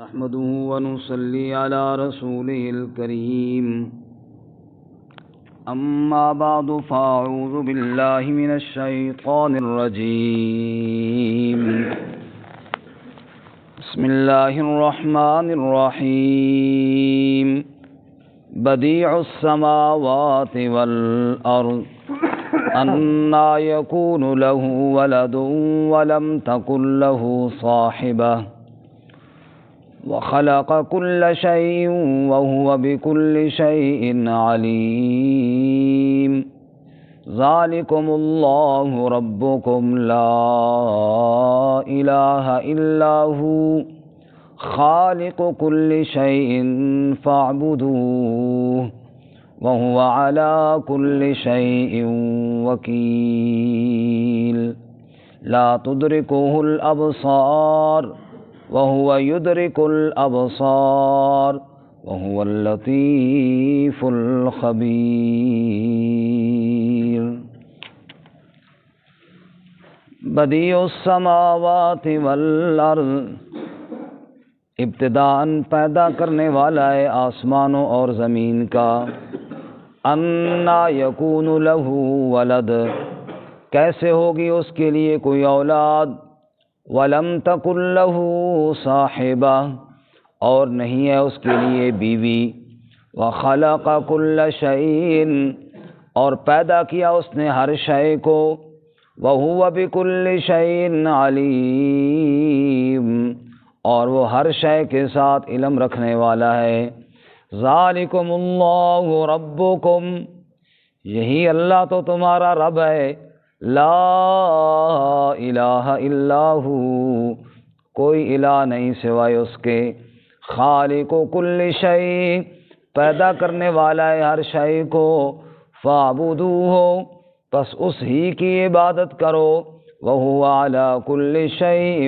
نحمده ونصلي على رسوله الكريم أما بعد فأعوذ بالله من الشيطان الرجيم بسم الله الرحمن الرحيم بديع السماوات والأرض أنى يكون له ولد ولم تكن له صاحبة وخلق كل شيء وهو بكل شيء عليم ذلكم الله ربكم لا إله إلا هو خالق كل شيء فاعبدوه وهو على كل شيء وكيل لا تدركه الأبصار وهو يدرك الأبصار وهو اللطيف الخبير بدیع السماوات والارض ابتداءً پیدا کرنے والا ہے آسمانوں اور زمین کا. انا یکون لہ ولد کیسے ہوگی اس کے لیے کوئی اولاد. وَلَمْ تَكُنْ لَهُ صَاحِبَةٌ اور نہیں ہے اس کے لیے بیوی. وَخَلَقَ كُلَّ شَيْءٍ اور پیدا کیا اس نے ہر شے کو. وَهُوَ بِكُلِّ شَيْءٍ عَلِيمٌ اور وہ ہر شے کے ساتھ علم رکھنے والا ہے. ذَلِكُمُ اللَّهُ رَبُّكُمْ یہی اللہ تو تمہارا رب ہے. لا الہ الا ہو کوئی الہ نہیں سوائے اس کے. خالق کل شیء پیدا کرنے والا ہے ہر شے کو. فاعبدوہ پس اس ہی کی عبادت کرو. وہو علی کل شیء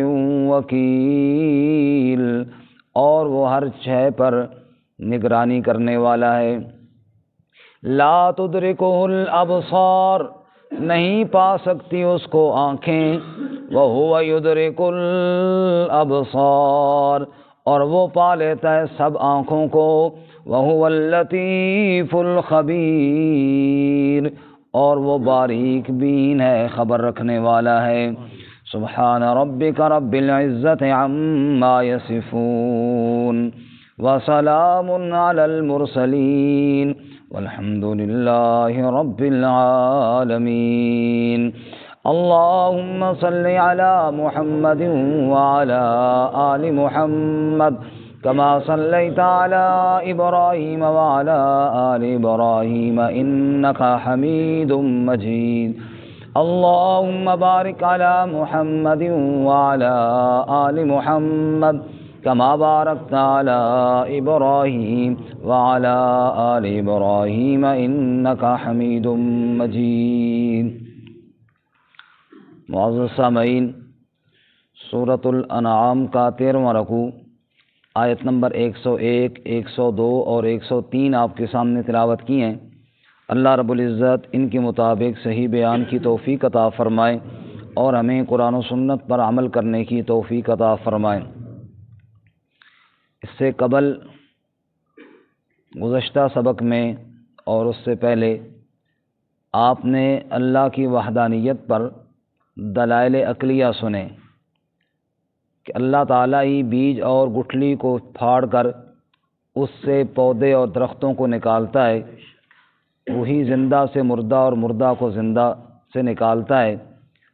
وکیل اور وہ ہر شے پر نگرانی کرنے والا ہے. لا تدرکہ الابصار نہیں پا سکتی اس کو آنکھیں. وَهُوَ يُدْرِكُ الْأَبْصَارَ اور وہ پا لیتا ہے سب آنکھوں کو. وَهُوَ اللَّطِيفُ الْخَبِيرُ اور وہ باریک بین ہے خبر رکھنے والا ہے. سبحان ربک رب العزت عما یصفون وسلام علی المرسلین والحمد للہ رب العالمین. اللہم صل علی محمد وعلی آل محمد کما صلیت علی ابراہیم وعلی آل ابراہیم انک حمید مجید. اللہم بارک علی محمد وعلی آل محمد کما بارکت علی ابراہیم وعلی آل ابراہیم انک حمید مجید. معزز سامعین، سورۃ الانعام کا 13واں رکوع آیت نمبر 101، 102 اور 103 آپ کے سامنے تلاوت کی ہیں. اللہ رب العزت ان کے مطابق صحیح بیان کی توفیق عطا فرمائے اور ہمیں قرآن و سنت پر عمل کرنے کی توفیق عطا فرمائے. اس سے قبل گزشتہ سبق میں اور اس سے پہلے آپ نے اللہ کی وحدانیت پر دلائل عقلیہ سنے کہ اللہ تعالیٰ ہی بیج اور گٹھلی کو پھاڑ کر اس سے پودے اور درختوں کو نکالتا ہے. وہی زندہ سے مردہ اور مردہ کو زندہ سے نکالتا ہے.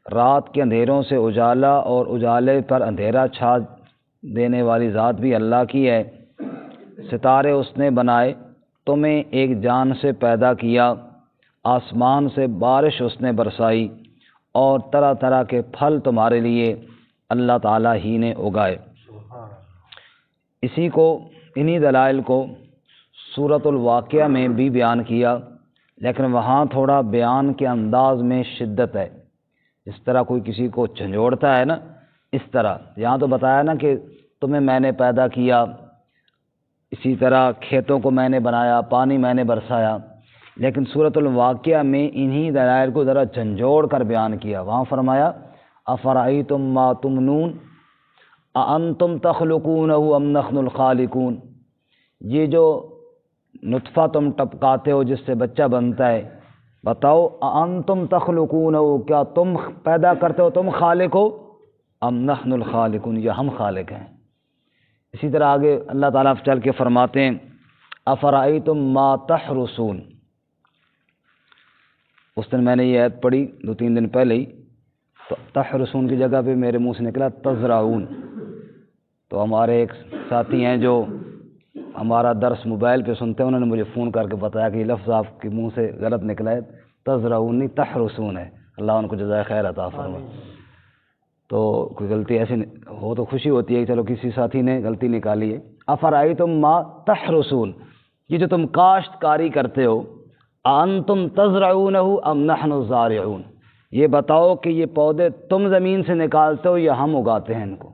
رات کے اندھیروں سے اجالا اور اجالے پر اندھیرا چھا دینے والی ذات بھی اللہ کی ہے. ستارے اس نے بنائے، تمہیں ایک جان سے پیدا کیا. آسمان سے بارش اس نے برسائی اور طرح طرح کے پھل تمہارے لیے اللہ تعالیٰ ہی نے اگائے. انہی دلائل کو سورۃ الواقعہ میں بھی بیان کیا، لیکن وہاں تھوڑا بیان کے انداز میں شدت ہے. اس طرح کوئی کسی کو جھنجھوڑتا ہے نا، اس طرح یہاں تو بتایا نا کہ تمہیں میں نے پیدا کیا، اسی طرح کھیتوں کو میں نے بنایا، پانی میں نے برسایا. لیکن سورۃ الواقعہ میں انہی دلائل کو ذرا جھنجھوڑ کر بیان کیا. وہاں فرمایا افرأیتم ما تمنون اانتم تخلقونہ ام نحن الخالقون، یہ جو نطفہ تم ٹپکاتے ہو جس سے بچہ بنتا ہے، بتاؤ اانتم تخلقونہ، کیا تم پیدا کرتے ہو، تم خالق ہو، ام نحن الخالقون، یا ہم خالق ہیں۔ اسی طرح آگے اللہ تعالیٰ چل کے فرماتے ہیں افرأیتم ما تحرسون، اس دن میں نے یہ آیت پڑھی 2-3 دن پہلے ہی، تو تحرسون کی جگہ پہ میرے منہ سے نکلا تزرعون۔ تو ہمارے ایک ساتھی ہیں جو ہمارا درس موبائل پہ سنتے ہیں، انہوں نے مجھے فون کر کے بتایا کہ یہ لفظ آپ کے منہ سے غلط نکلا ہے، تزرعون نہیں تحرسون ہے، اللہ ان کو جزائے خیر عطا فرمائے۔ تو کوئی غلطی ایسی ہو تو خوشی ہوتی ہے کہ چلو کسی ساتھی نے غلطی نکالی ہے۔ افرأیتم ما تحرسون، یہ جو تم کاشت کاری کرتے ہو، انتم تزرعونہ ام نحن الزارعون، یہ بتاؤ کہ یہ پودے تم زمین سے نکالتے ہو یا ہم اگاتے ہیں ان کو۔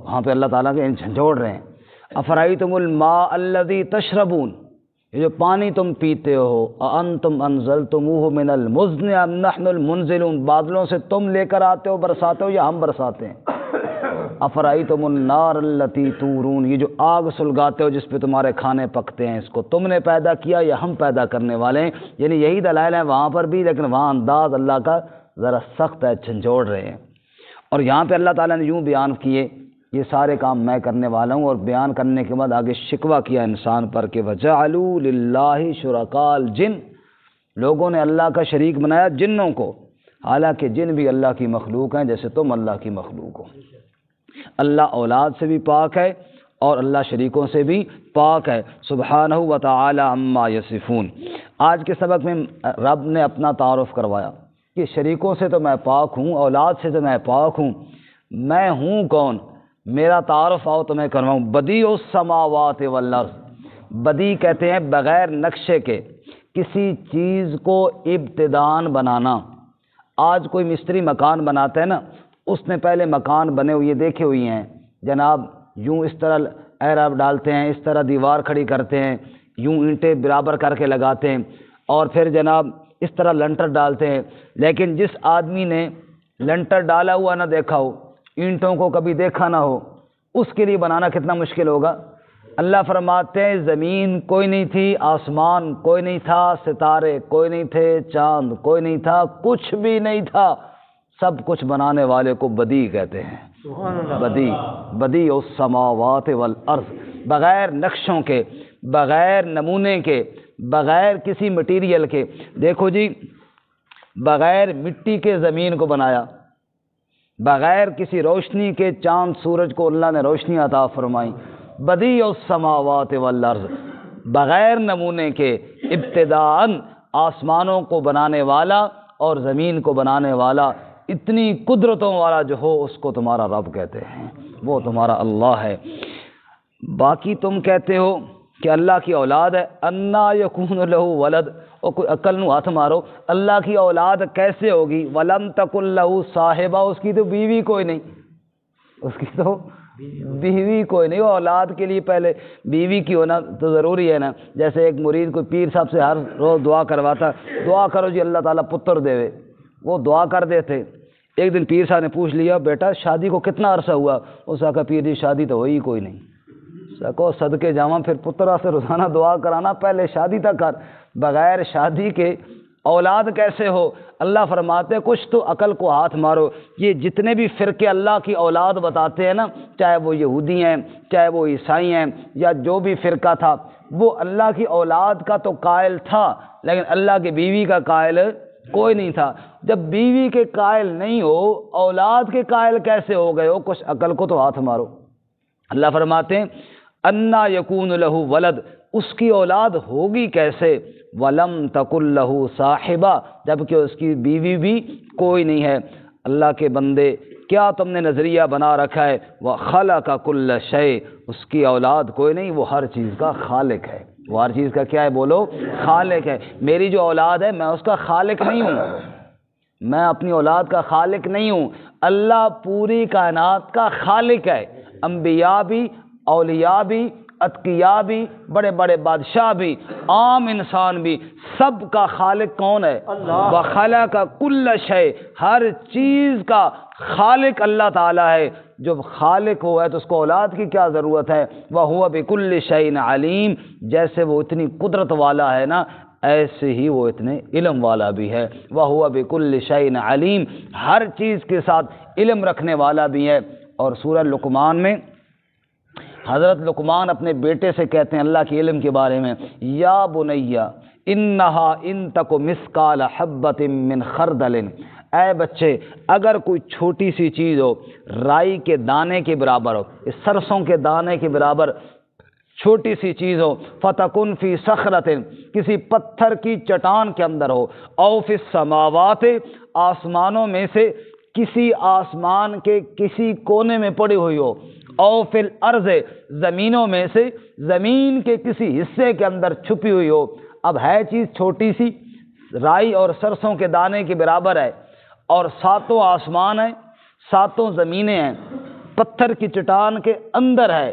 وہاں پہ اللہ تعالیٰ کے جھنجھوڑ رہے ہیں۔ افرأیتم الماء الذی تشربون، یہ جو پانی تم پیتے ہو، انتم انزلتموہ من المزن ام نحن المنزلون، بادلوں سے تم لے کر آتے ہو برساتے ہو یا ہم برساتے ہیں۔ افرأیتم النار التی تورون، یہ جو آگ سلگاتے ہو جس پہ تمہارے کھانے پکتے ہیں، اس کو تم نے پیدا کیا یا ہم پیدا کرنے والے ہیں۔ یعنی یہی دلائل ہیں وہاں پر بھی، لیکن وہاں انداز اللہ کا ذرا سخت ہے، جھنجھوڑ رہے ہیں۔ اور یہاں پہ اللہ تعالیٰ نے یوں بیان کیے یہ سارے کام میں کرنے والا ہوں، اور بیان کرنے کے بعد آگے شکوہ کیا انسان پر کہ وَجَعَلُوا لِلَّهِ شُرَكَاءَ الْجِنِّ، لوگوں نے اللہ کا شریک بنایا جنوں کو، حالانکہ جن بھی اللہ کی مخلوق ہیں جیسے تم اللہ کی مخلوق ہو۔ اللہ اولاد سے بھی پاک ہے اور اللہ شریکوں سے بھی پاک ہے، سبحانہ و تعالی عما یصفون۔ آج کے سبق میں رب نے اپنا تعارف کروایا کہ شریکوں سے تو میں پاک ہوں، اولاد سے تو میں پاک ہوں، میں ہوں کون، میرا تعارف آؤ تو میں کرواؤں۔ بدیع السماوات والارض، بدیع کہتے ہیں بغیر نقشے کے کسی چیز کو ابتداءً بنانا۔ آج کوئی مستری مکان بناتا ہے نا، اس نے پہلے مکان بنے ہوئے دیکھے ہوئی ہیں، جناب یوں اس طرح اعراب ڈالتے ہیں، اس طرح دیوار کھڑی کرتے ہیں، یوں اینٹیں برابر کر کے لگاتے ہیں، اور پھر جناب اس طرح لنٹر ڈالتے ہیں۔ لیکن جس آدمی نے لنٹر ڈالا ہوا نہ دیکھا ہو، اینٹوں کو کبھی دیکھا نہ ہو، اس کے لیے بنانا کتنا مشکل ہوگا۔ اللہ فرماتے ہیں زمین کوئی نہیں تھی، آسمان کوئی نہیں تھا، ستارے کوئی نہیں تھے، چاند کوئی نہیں تھا، کچھ بھی نہیں تھا، سب کچھ بنانے والے کو بدیع کہتے ہیں۔ بدیع، بدیع السماوات والارض، بغیر نقشوں کے، بغیر نمونے کے، بغیر کسی مٹیریل کے۔ دیکھو جی، بغیر مٹی کے زمین کو بنایا، بغیر کسی روشنی کے چاند سورج کو اللہ نے روشنی عطا فرمائی۔ بدیع السماوات والارض، بغیر نمونے کے ابتداءً آسمانوں کو بنانے والا اور زمین کو بنانے والا، اتنی قدرتوں والا جو ہو اس کو تمہارا رب کہتے ہیں، وہ تمہارا اللہ ہے۔ باقی تم کہتے ہو کہ اللہ کی اولاد ہے، انا یکون لہ ولد، اور کوئی عقل نو ہاتھ مارو، اللہ کی اولاد کیسے ہوگی؟ ولم تکن لہ صاحبہ، اس کی تو بیوی کوئی نہیں، اس کی تو بیوی کوئی نہیں۔ اولاد کے لیے پہلے بیوی کی ہونا تو ضروری ہے نا۔ جیسے ایک مرید کوئی پیر صاحب سے ہر روز دعا کرواتا، دعا کرو جی اللہ تعالیٰ پتر دے، وہ دعا کر دیتے۔ ایک دن پیر صاحب نے پوچھ لیا بیٹا شادی کو کتنا عرصہ ہوا؟ اس نے کہا پیر جی شادی تو ہوئی کوئی نہیں۔ کہو صدقے جاواں، پھر پترا سے روزانہ دعا کرانا، پہلے شادی تک کر، بغیر شادی کے اولاد کیسے ہو؟ اللہ فرماتے ہیں کچھ تو عقل کو ہاتھ مارو۔ یہ جتنے بھی فرقے اللہ کی اولاد بتاتے ہیں نا، چاہے وہ یہودی ہیں، چاہے وہ عیسائی ہیں، یا جو بھی فرقہ تھا، وہ اللہ کی اولاد کا تو قائل تھا، لیکن اللہ کی بیوی کا قائل کوئی نہیں تھا۔ جب بیوی کے قائل نہیں ہو، اولاد کے قائل کیسے ہو گئے ہو؟ کچھ عقل کو تو ہاتھ مارو۔ اللہ فرماتے ہیں انا یکون لہ ولد، اس کی اولاد ہوگی کیسے؟ ولم تکن لہ صاحبہ، جبکہ اس کی بیوی بھی کوئی نہیں ہے۔ اللہ کے بندے کیا تم نے نظریہ بنا رکھا ہے؟ وخلق کل شیء، اس کی اولاد کوئی نہیں، وہ ہر چیز کا خالق ہے۔ وہ ہر چیز کا کیا ہے؟ بولو، خالق ہے۔ میری جو اولاد ہے میں اس کا خالق نہیں ہوں، میں اپنی اولاد کا خالق نہیں ہوں، اللہ پوری کائنات کا خالق ہے۔ انبیاء بھی، اولیاء بھی، اتقیاء بھی، بڑے بڑے بادشاہ بھی، عام انسان بھی، سب کا خالق کون ہے؟ اللہ۔ وخلق کل شیء، ہر چیز کا خالق اللہ تعالیٰ ہے۔ جو خالق ہو ہے تو اس کو اولاد کی کیا ضرورت ہے؟ وَهُوَ بِكُلِّ شَيْءٍ عَلِيمٌ، جیسے وہ اتنی قدرت والا ہے نا ایسے ہی وہ اتنے علم والا بھی ہے۔ وَهُوَ بِكُلِّ شَيْءٍ عَلِيمٌ، ہر چیز کے ساتھ علم رکھنے والا بھی ہے۔ اور سورہ لقمان میں حضرت لقمان اپنے بیٹے سے کہتے ہیں اللہ کے علم کے بارے میں، یا بنیا انہا ان تک مثقال حبۃ من خردل، اے بچے اگر کوئی چھوٹی سی چیز ہو، رائی کے دانے کے برابر ہو، سرسوں کے دانے کے برابر چھوٹی سی چیز ہو، فتکن فی صخرۃ، کسی پتھر کی چٹان کے اندر ہو، او فی السماوات، آسمانوں میں سے کسی آسمان کے کسی کونے میں پڑی ہوئی ہو، او فی الارض، زمینوں میں سے زمین کے کسی حصے کے اندر چھپی ہوئی ہو۔ اب ہے چیز چھوٹی سی، رائی اور سرسوں کے دانے کے برابر ہے، اور ساتوں آسمان ہیں، ساتوں زمینیں ہیں، پتھر کی چٹان کے اندر ہے،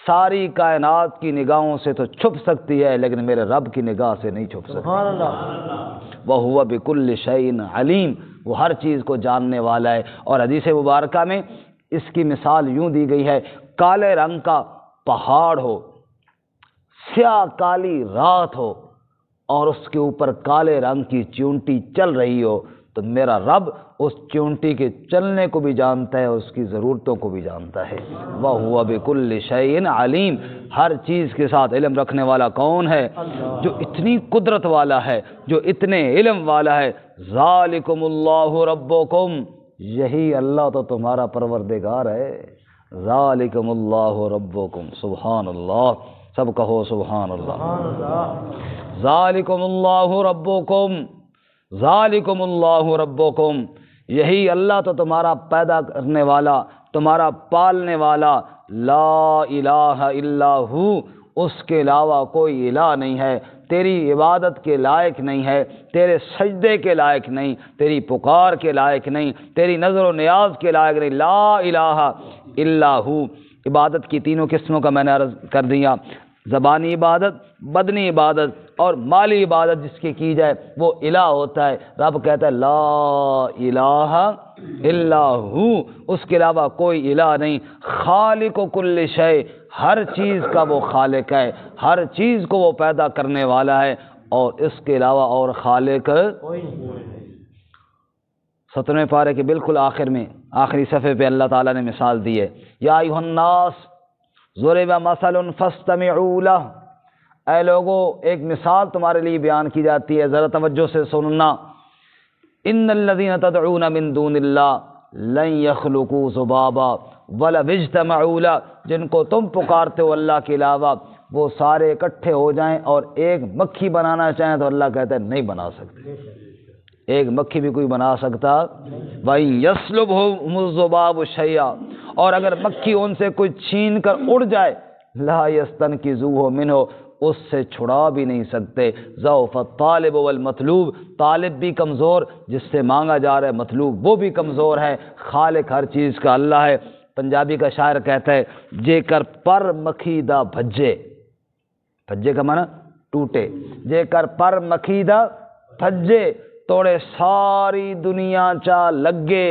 ساری کائنات کی نگاہوں سے تو چھپ سکتی ہے لیکن میرے رب کی نگاہ سے نہیں چھپ سکتی۔ سبحان اللہ۔ وَهُوَ بِكُلِّ شَيْءٍ عَلِيمٌ، وہ ہر چیز کو جاننے والا ہے۔ اور حدیث مبارکہ میں اس کی مثال یوں دی گئی ہے، کالے رنگ کا پہاڑ ہو، سیاہ کالی رات ہو، اور اس کے اوپر کالے رنگ کی چیونٹی چل رہی ہو، تو میرا رب اس چیونٹی کے چلنے کو بھی جانتا ہے، اس کی ضرورتوں کو بھی جانتا ہے۔ وَهُوَ بِكُلِّ شَيْءٍ عَلِيمٌ، ہر چیز کے ساتھ علم رکھنے والا کون ہے؟ جو اتنی قدرت والا ہے، جو اتنے علم والا ہے۔ ذَلِكُمُ اللَّهُ رَبُّكُمْ، یہی اللہ تو تمہارا پروردگار ہے۔ ذَلِكُمُ اللَّهُ رَبُّكُمْ، سبحان اللہ، سب کہو سبحان اللہ۔ ذَلِكُمُ اللَّهُ رَبُّكُمْ، ذَلِكُمُ اللَّهُ رَبُّكُمْ، یہی اللہ تو تمہارا پیدا کرنے والا، تمہارا پالنے والا، لا الہ الا ہو، اس کے علاوہ کوئی الہ نہیں ہے، تیری عبادت کے لائق نہیں ہے، تیرے سجدے کے لائق نہیں، تیری پکار کے لائق نہیں، تیری نظر و نیاز کے لائق نہیں، لا الہ الا ہو۔ عبادت کی تینوں قسموں کا میں نے عرض کر دیا، زبانی عبادت، بدنی عبادت اور مالی عبادت جس کی جائے وہ الہ ہوتا ہے۔ رب کہتا ہے لا الہ الا ہو، اس کے علاوہ کوئی الہ نہیں۔ خالق کل شے، ہر چیز کا وہ خالق ہے، ہر چیز کو وہ پیدا کرنے والا ہے، اور اس کے علاوہ اور خالق کوئی نہیں۔ 17ویں پارے کے بالکل آخر میں آخری صفحے پہ اللہ تعالیٰ نے مثال دی ہے، یا ایھا الناس ضرب مثل فاستمعوا لہ، اے لوگو ایک مثال تمہارے لیے بیان کی جاتی ہے، ذرا توجہ سے سننا۔ ان الذین تدعون من دون اللہ لن یخلقوا ذبابا ولو اجتمعوا لہ، جن کو تم پکارتے ہو اللہ کے علاوہ وہ سارے اکٹھے ہو جائیں اور ایک مکھی بنانا چاہیں تو اللہ کہتا ہے نہیں بنا سکتے، ایک مکھی بھی کوئی بنا سکتا۔ وَإِن يَسْلُبْهُمُ الذُّبَابُ شَيْئًا، اور اگر مکھی ان سے کوئی چھین کر اڑ جائے، لا يَسْتَنْقِذُوهُ مِنْهُ، اس سے چھڑا بھی نہیں سکتے۔ ضعف الطالب والمطلوب، طالب بھی کمزور، جس سے مانگا جا رہا ہے مطلوب وہ بھی کمزور ہے۔ خالق ہر چیز کا اللہ ہے۔ پنجابی کا شاعر کہتا ہے، جے کر پر مکھی دا بھجے، بھجے کا معنی ٹوٹے، جے کر پر مکھی دا بھجے، توڑے ساری دنیا چا لگے،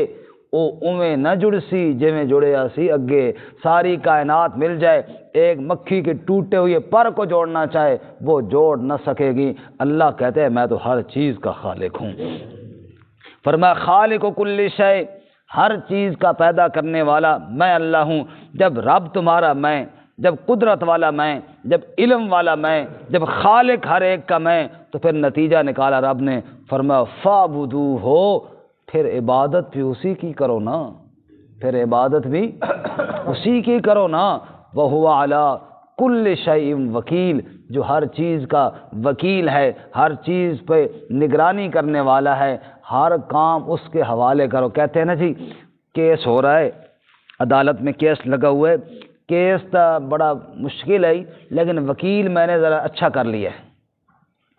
او اویں نہ جڑ سی جویں جڑیا سی اگے۔ ساری کائنات مل جائے، ایک مکھی کے ٹوٹے ہوئے پر کو جوڑنا چاہے وہ جوڑ نہ سکے گی۔ اللہ کہتے ہیں میں تو ہر چیز کا خالق ہوں۔ فرمایا خالق کل شے، ہر چیز کا پیدا کرنے والا میں اللہ ہوں۔ جب رب تمہارا میں، جب قدرت والا میں، جب علم والا میں، جب خالق ہر ایک کا میں، تو پھر نتیجہ نکالا رب نے، فرمایا فَاعْبُدُوهُ، پھر عبادت بھی اسی کی کرو نا، پھر عبادت بھی اسی کی کرو نا۔ وَهُوَ عَلَىٰ كُلِّ شَيْءٍ وَكِيلٌ، جو ہر چیز کا وکیل ہے، ہر چیز پہ نگرانی کرنے والا ہے، ہر کام اس کے حوالے کرو۔ کہتے ہیں نا جی کیس ہو رہا ہے، عدالت میں کیس لگا ہوا ہے، کیس تو بڑا مشکل ہے لیکن وکیل میں نے ذرا اچھا کر لیا ہے،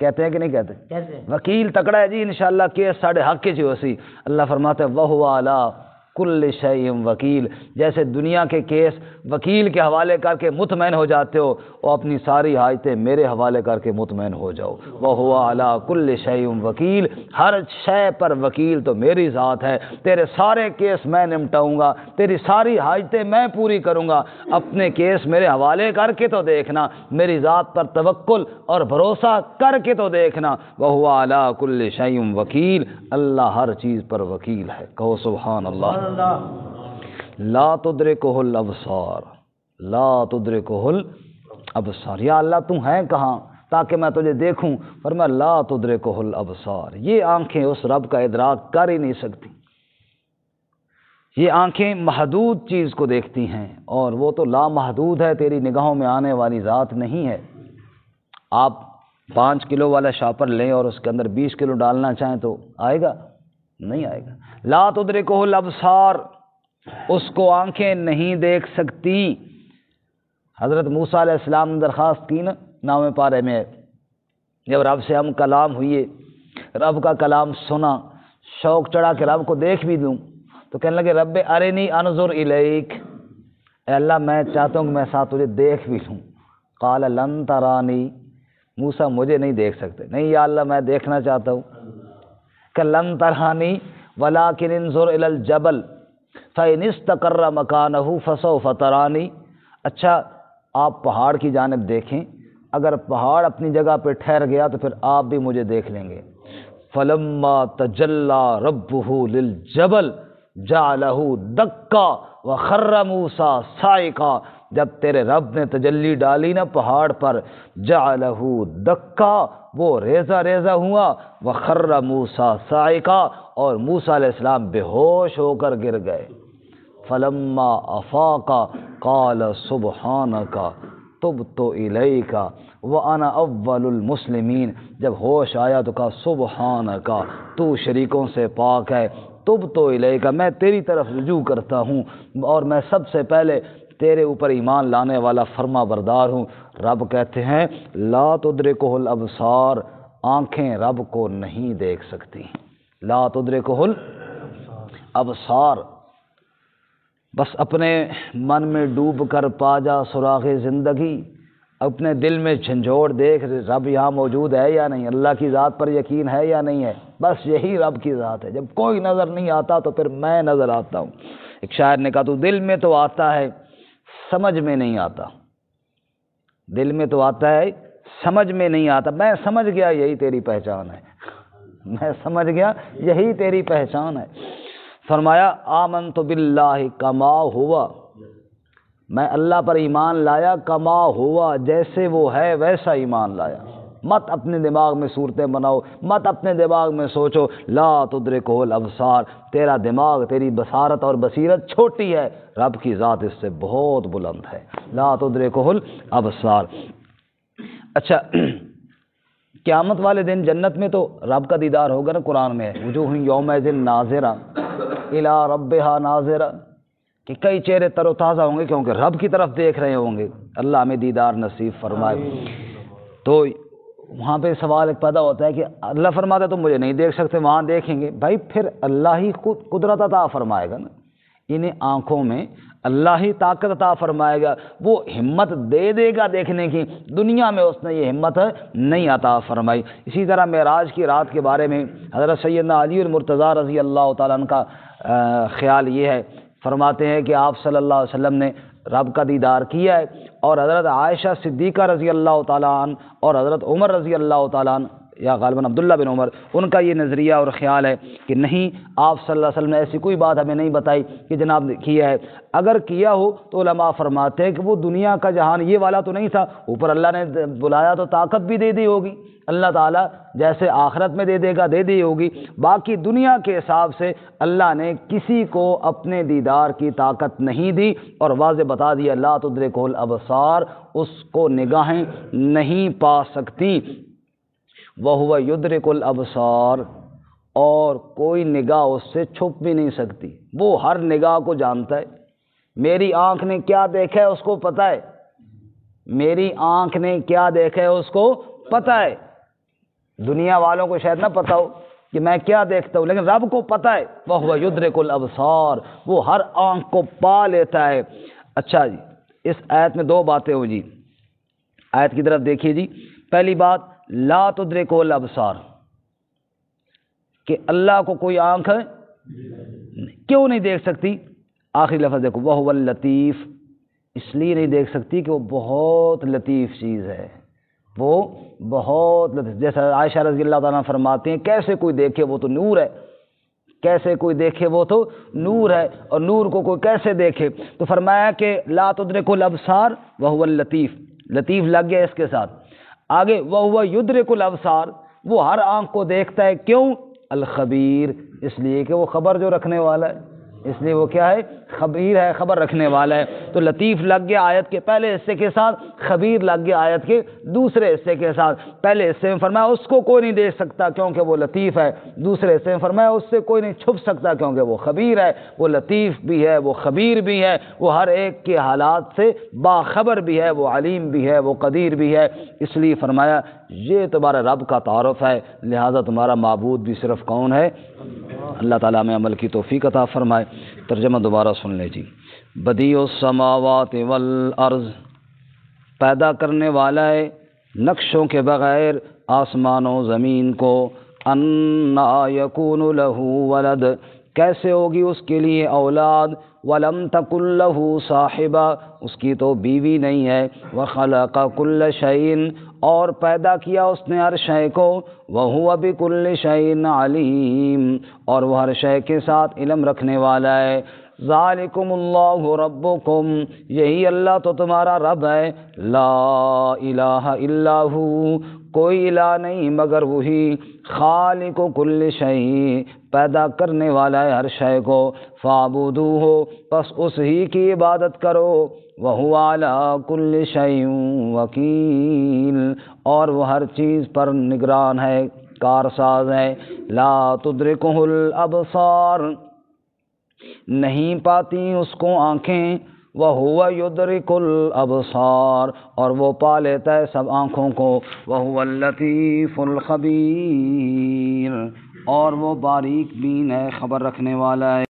کہتے ہیں کہ نہیں کہتے؟ وکیل تکڑا ہے جی، انشاءاللہ کیس ساڑھے حق کے جو سی۔ اللہ فرماتا ہے وَهُوَ عَلَىٰ کل شیء وکیل، جیسے دنیا کے کیس وکیل کے حوالے کر کے مطمئن ہو جاتے ہو، اور اپنی ساری حاجتیں میرے حوالے کر کے مطمئن ہو جاؤ۔ وَهُوَ عَلَىٰ كُلِّ شَيْءٍ وکیل، ہر شے پر وکیل تو میری ذات ہے، تیرے سارے کیس میں نمٹاؤں گا، تیری ساری حاجتیں میں پوری کروں گا، اپنے کیس میرے حوالے کر کے تو دیکھنا، میری ذات پر توکل اور بھروسہ کر کے تو دیکھنا۔ وَهُوَ عَلَىٰ كُلِّ شَيْءٍ وکیل، اللہ ہر چیز پر وکیل ہے، کہو سبحان اللہ۔ لا تدرکہ الابصار، لا تدرکہ الابصار، یا اللہ تو ہے کہاں تاکہ میں تجھے دیکھوں؟ فرمایا لا تدرکہ الابصار، یہ آنکھیں اس رب کا ادراک کر ہی نہیں سکتی، یہ آنکھیں محدود چیز کو دیکھتی ہیں، اور وہ تو لامحدود ہے، تیری نگاہوں میں آنے والی ذات نہیں ہے۔ آپ 5 کلو والا شاپر لیں اور اس کے اندر 20 کلو ڈالنا چاہیں تو آئے گا؟ نہیں آئے گا۔ لا تدرکہ الابصار، اس کو آنکھیں نہیں دیکھ سکتی۔ حضرت موسیٰ علیہ السلام نے درخواست کی نا 9ویں پارے میں، جب رب سے ہم کلام ہوئے، رب کا کلام سنا، شوق چڑھا کہ رب کو دیکھ بھی دوں، تو کہنے لگے رب ارنی انظر الیک، اے اللہ میں چاہتا ہوں کہ میں ساتھ تجھے دیکھ بھی لوں۔ قال لن ترانی، موسیٰ مجھے نہیں دیکھ سکتے، نہیں یا اللہ میں دیکھنا چاہتا ہوں۔ کہ لن ترانی ولکن انظر الی الجبل فإن استقر مکانہ فسوف ترانی، اچھا آپ پہاڑ کی جانب دیکھیں، اگر پہاڑ اپنی جگہ پہ ٹھہر گیا تو پھر آپ بھی مجھے دیکھ لیں گے۔ فلما تجلی ربہ للجبل جعلہ دکا وخر موسیٰ صاعقا، جب تیرے رب نے تجلی ڈالی نا پہاڑ پر، جعلہ دکا، وہ ریزہ ریزہ ہوا، وخر موسیٰ صاعقا، اور موسیٰ علیہ السلام بے ہوش ہو کر گر گئے۔ فلما افاق قال سبحانک تبت الیک وانا اول المسلمین، جب ہوش آیا تو کہا سبحانک، تو شریکوں سے پاک ہے، تبت الیک، میں تیری طرف رجوع کرتا ہوں، اور میں سب سے پہلے تیرے اوپر ایمان لانے والا فرما بردار ہوں۔ رب کہتے ہیں لا تدرکہ الابصار، آنکھیں رب کو نہیں دیکھ سکتی۔ لا تدرکہ الابصار، بس اپنے من میں ڈوب کر پا جا سراغ زندگی، اپنے دل میں جھنجھوڑ دیکھ رب یہاں موجود ہے یا نہیں، اللہ کی ذات پر یقین ہے یا نہیں ہے، بس یہی رب کی ذات ہے۔ جب کوئی نظر نہیں آتا تو پھر میں نظر آتا ہوں۔ ایک شاعر نے کہا تو دل میں تو آتا ہے سمجھ میں نہیں آتا، دل میں تو آتا ہے سمجھ میں نہیں آتا، میں سمجھ گیا یہی تیری پہچان ہے، میں سمجھ گیا یہی تیری پہچان ہے۔ فرمایا آمنت باللہ کما ہوا، میں اللہ پر ایمان لایا، کما ہوا، جیسے وہ ہے ویسا ایمان لایا۔ مت اپنے دماغ میں صورتیں بناؤ، مت اپنے دماغ میں سوچو لا تدرکہ الابصار، تیرا دماغ، تیری بصارت اور بصیرت چھوٹی ہے، رب کی ذات اس سے بہت بلند ہے۔ لا تدرکہ الابصار۔ اچھا قیامت والے دن جنت میں تو رب کا دیدار ہوگا نا، قرآن میں ہے وجوہ یومئذ ناظرہ الی ربہا ناظرہ، کہ کئی چہرے تر و تازہ ہوں گے کیونکہ رب کی طرف دیکھ رہے ہوں گے، اللہ ہمیں دیدار نصیب فرمائے۔ تو وہاں پہ سوال ایک پیدا ہوتا ہے کہ اللہ فرماتا ہے تم مجھے نہیں دیکھ سکتے، وہاں دیکھیں گے، بھائی پھر اللہ ہی قدرت عطا فرمائے گا نا، انہیں آنکھوں میں اللہ ہی طاقت عطا فرمائے گا، وہ ہمت دے دے گا دیکھنے کی، دنیا میں اس نے یہ ہمت نہیں عطا فرمائی۔ اسی طرح معراج کی رات کے بارے میں حضرت سیدنا علی المرتضیٰ رضی اللہ تعالیٰ عنہ کا خیال یہ ہے، فرماتے ہیں کہ آپ صلی اللہ علیہ وسلم نے رب کا دیدار کیا ہے، اور حضرت عائشہ صدیقہ رضی اللہ تعالیٰ عنہ اور حضرت عمر رضی اللہ تعالیٰ عنہ، یا غالباً عبداللہ بن عمر، ان کا یہ نظریہ اور خیال ہے کہ نہیں، آپ صلی اللہ علیہ وسلم نے ایسی کوئی بات ہمیں نہیں بتائی کہ جناب کیا ہے، اگر کیا ہو تو علماء فرماتے ہیں کہ وہ دنیا کا جہان یہ والا تو نہیں تھا، اوپر اللہ نے بلایا تو طاقت بھی دے دی ہوگی، اللہ تعالیٰ جیسے آخرت میں دے دے گا دے دی ہوگی، باقی دنیا کے حساب سے اللہ نے کسی کو اپنے دیدار کی طاقت نہیں دی، اور واضح بتا دیا لا تدرکہ الابصار، اس کو نگاہیں نہیں پا سکتی۔ وَهُوَ يُدْرِكُ الْأَبْصَارَ، اور کوئی نگاہ اس سے چھپ بھی نہیں سکتی، وہ ہر نگاہ کو جانتا ہے۔ میری آنکھ نے کیا دیکھا ہے اس کو پتہ ہے، میری آنکھ نے کیا دیکھا ہے اس کو پتہ ہے، دنیا والوں کو شاید نہ پتہ ہو، کہ میں کیا دیکھتا ہوں، لیکن رب کو پتہ ہے وَهُوَ يُدْرِكُ الْأَبْصَارَ، وہ ہر آنکھ کو پا لیتا ہے۔ اچھا جی، اس آیت میں دو باتیں ہو جی، آیت کی طرف دیکھیے جی۔ پہلی بات لا تدرک الابصار، کہ اللہ کو کوئی آنکھ کیوں نہیں دیکھ سکتی؟ آخری لفظ دیکھو وَهُوَ اللطیف، اس لیے نہیں دیکھ سکتی کہ وہ بہت لطیف چیز ہے، وہ بہت لطیف۔ جیسا عائشہ رضی اللہ تعالیٰ فرماتے ہیں کیسے کوئی دیکھے وہ تو نور ہے، کیسے کوئی دیکھے وہ تو نور ہے، اور نور کو کوئی کیسے دیکھے؟ تو فرمایا کہ لا تدرک الابصار وَهُوَ اللطیف، لطیف لگ گیا اس کے ساتھ۔ آگے وَهُوَ يُدْرِكُ الْأَبْصَارَ، وہ ہر آنکھ کو دیکھتا ہے، کیوں؟ الخبیر، اس لیے کہ وہ خبر جو رکھنے والا ہے، اس لیے وہ کیا ہے؟ خبیر ہے، خبر رکھنے والا ہے۔ تو لطیف لگ گیا آیت کے پہلے حصے کے ساتھ، خبیر لگ گیا آیت کے دوسرے حصے کے ساتھ۔ پہلے حصے میں فرمایا اس کو کوئی نہیں دیکھ سکتا کیونکہ وہ لطیف ہے، دوسرے حصے میں فرمایا اس سے کوئی نہیں چھپ سکتا کیونکہ وہ خبیر ہے، وہ لطیف بھی ہے، وہ خبیر بھی ہے، وہ ہر ایک کے حالات سے باخبر بھی ہے، وہ علیم بھی ہے، وہ قدیر بھی ہے۔ اس لیے فرمایا یہ تمہارا رب کا تعارف ہے، لہذا تمہارا معبود بھی صرف کون ہے؟ اللہ تعالیٰ میں عمل کی توفیق عطا فرمائے۔ ترجمہ دوبارہ سن لیں جی۔ بدیع السماوات والارض، پیدا کرنے والا ہے نقشوں کے بغیر آسمان و زمین کو۔ انا یکون لہ ولد، کیسے ہوگی اس کے لیے اولاد؟ ولم تکن لہ صاحبہ، اس کی تو بیوی نہیں ہے۔ وخلق کل شیء، اور پیدا کیا اس نے ہر شے کو۔ وہو بکل شیء علیم، اور وہ ہر شے کے ساتھ علم رکھنے والا ہے۔ ذالکم اللہ ربکم، یہی اللہ تو تمہارا رب ہے۔ لا الہ الا ہو، کوئی الہ نہیں مگر وہی۔ خالق کل شیء، پیدا کرنے والا ہے ہر شے کو۔ فاعبدوہ، پس اس ہی کی عبادت کرو۔ وہو علی کل شیء وکیل، اور وہ ہر چیز پر نگران ہے، کارساز ہے۔ لا تدرکہ الابصار، نہیں پاتی اس کو آنکھیں۔ وَهُوَ يُدْرِكُ الْأَبْصَارَ، اور وہ پا لیتا ہے سب آنکھوں کو۔ وَهُوَ اللطیف الخبیر، اور وہ باریک بین ہے، خبر رکھنے والا ہے۔